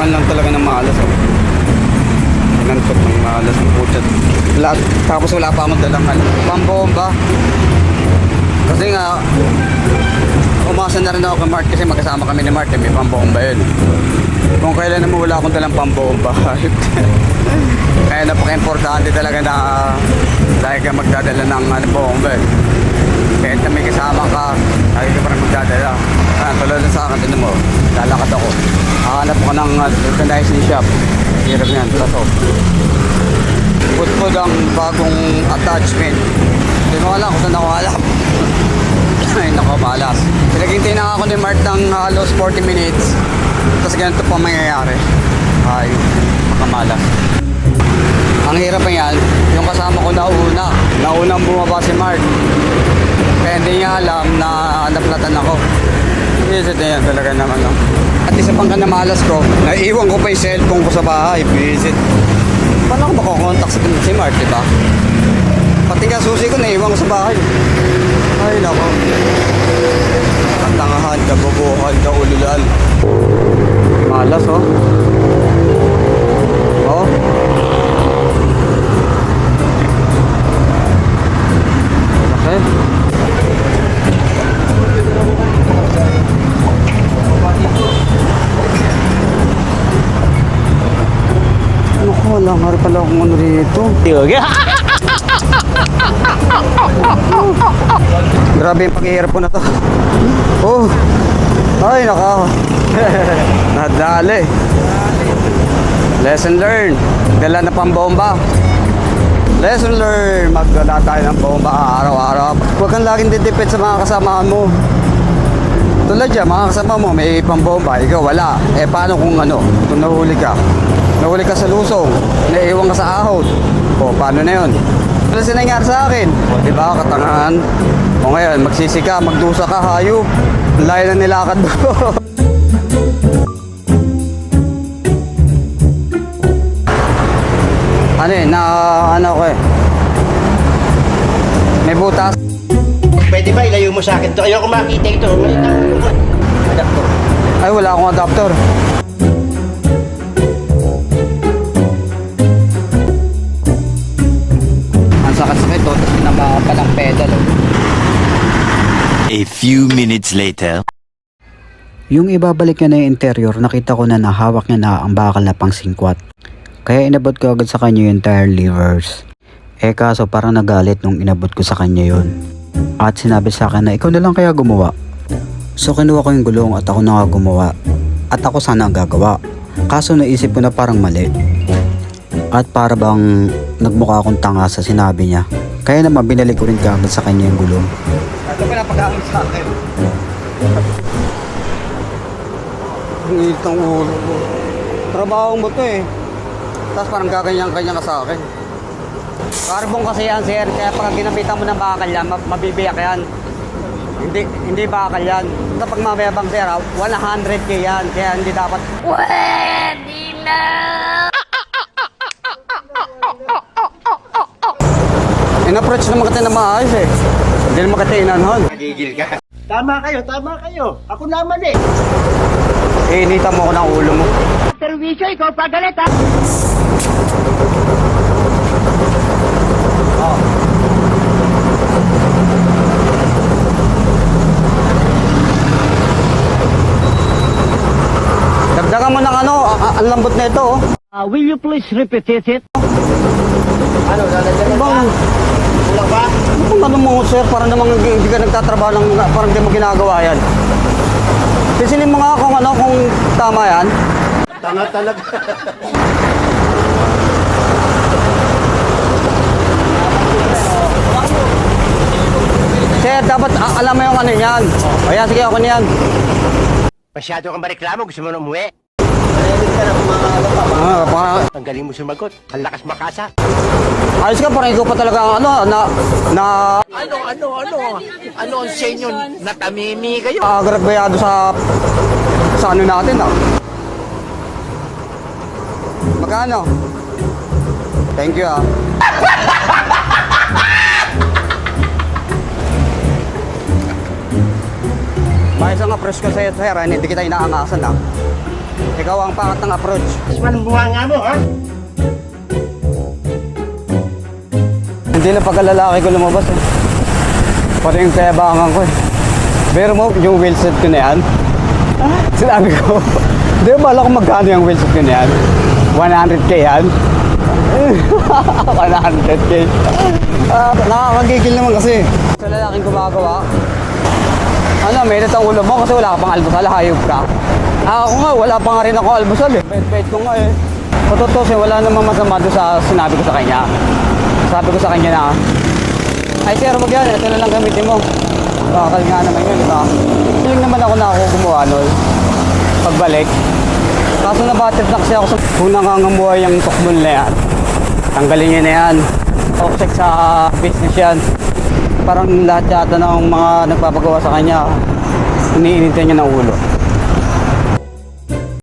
naman lang talaga ng malas. Oh. Inantot ng malas ng putyat. Tapos wala pa akong dalang pambomba. Kasi nga, umasa na rin ako kay Mart kasi magkasama kami ni Mart. May pambomba yun. Kung kailan naman wala akong dalang pambomba. Kaya napaka-importante talaga na lagi ka magdadala ng bomba. Kahit na may kasama ka, lagi ka pa rin magdadala. Tulad na sa akin, tinan mo, lalakad ako. Hanap ko ng organizing shop. Hirap yan, plato. Put ang bagong attachment. Hindi ko alam kung saan ako halap. Ay, nako, malas. Pinaghintay na ako ni Mart ng halos 40 minutes. Tapos ganito pa mangyayari. Ay, makamalas. Ang hirap pa yan, yung kasama ko naunang bumaba si Mart. Kaya hindi niya alam na naplatan ako. Visit na yan talaga naman. No? At isa pang kanamalas ko, naiiwan ko pa yung cellphone ko sa bahay. Visit. Paano ko makokontak si Mart, diba? Pati nga susi ko, naiiwan ko sa bahay. Ay, nako. Katangahan, kabubuhan, kaululan. Malas, oh. Oh. Okay. Naku, wala nga rin pala akong ano rito. Grabe yung paghihirap ko na to. Oh. Ay, naka. Nadali. Lesson learned. Dala na pang bomba. Lesson learned. Magdala tayo ng bomba araw-araw. Huwag kang laging didipid sa mga kasamahan mo. Tulad dyan, mga kasama mo may pambomba, ikaw wala. Eh paano kung ano, kung nahuli ka sa lusong, naiiwan ka sa ahod, o paano na yun? Ano siya nangyari sa akin? O diba, katangahan. O ngayon, magsisi ka, magdusa ka, hayop. Layo na nilakad mo. Ano eh, ano ko eh. May butas. Pwede ba ilayo mo sa akin to? Ayoko makita ito. Adaptor. Ay, wala akong adapter. Ang sakit-sakit to, tapos pinaba pa ng pedal. A few minutes later. Yung ibabalik niya na yung interior, nakita ko na nahawak niya na ang bakal na pang singkwat. Kaya inabot ko agad sa kanya yung tire levers. Eh kaso parang nagalit nung inabot ko sa kanya yun. At sinabi sa akin na ikaw na lang kaya gumawa. So kinuha ko yung gulong at ako na nga gumawa. At ako sana ang gagawa. Kaso naisip ko na parang mali. At para bang nagmukha akong tanga sa sinabi niya. Kaya naman binalik ko rin kagad sa kanya yung gulong. Ito pinapag-aamit sa akin. Ang init ng ulo mo. Trabaho mo to eh. Tapos parang gaganyan-ganyan ka sa akin. Carbon kasi yan, sir. Kaya pag ginapitan mo ng bakal yan, mabibiyak yan. Hindi bakal yan. Kapag mamayabang, sir, 100k yan. Kaya hindi dapat... Pwede na! In-approach naman kita na maayos eh. Hindi naman kita inanhon. Nagigil ka. Tama kayo. Ako naman eh. Initan mo ako ng ulo mo. Servisyo, ikaw pagalit ha! Oh. Dagdagan mo ng ano, ang lambot na ito oh. Will you please repeat it? Ano, lalagyan ba? Kulang ba? Ano mo sir, parang namang hindi ka nagtatrabaho ng, parang hindi mo ginagawa yan. Sisinin mo nga kung ano, kung tama yan. Tanga talaga. Sir, dapat alam mo yung ano yan. Ayan, sige ako niyan. Masyado kang mareklamo, gusto mo na umuwi? Ang galing mo sumagot. Ang lakas makasa. ayos ka, parang ikaw pa talaga ang ano, Ano ang sa inyo? Natamimi kayo? agrabyado sa ano natin ah. Magkano? Thank you ah. Bayos nga fresh ko sa'yo, sir. Hindi kita inaangasan ah. Ikaw ang pangat ng approach. Walang buha nga mo, ha? Hindi na pagkalalaki ko lumabas eh. Pati yung kayabangan ko eh. Pero mo, yung wheelset ko na yan. Sinabi ko, di ba bala ko magkano yung wheelset ko na yan? 100k yan? 100k. Nakakagigil naman kasi. Sa lalaking gumagawa, ano, mainit ang ulo mo kasi wala ka pang almusal, hayop ka. Ako nga, wala pa nga rin ako almusal eh. Bait-bait ko nga eh. Patutusin, wala namang masama doon sa sinabi ko sa kanya. Sabi ko sa kanya na, ay sir, wag yan, ito na lang gamitin mo. Bakal nga naman yun, diba? Feeling naman ako na ako gumawa nun. Pagbalik. Kaso nabatid na kasi ako sa kung nangangamuhay yung tukmol na yan. Tanggalin niya na yan. Toxic sa business yan. Parang lahat yata ng mga nagpapagawa sa kanya, iniinitin niya ng ulo.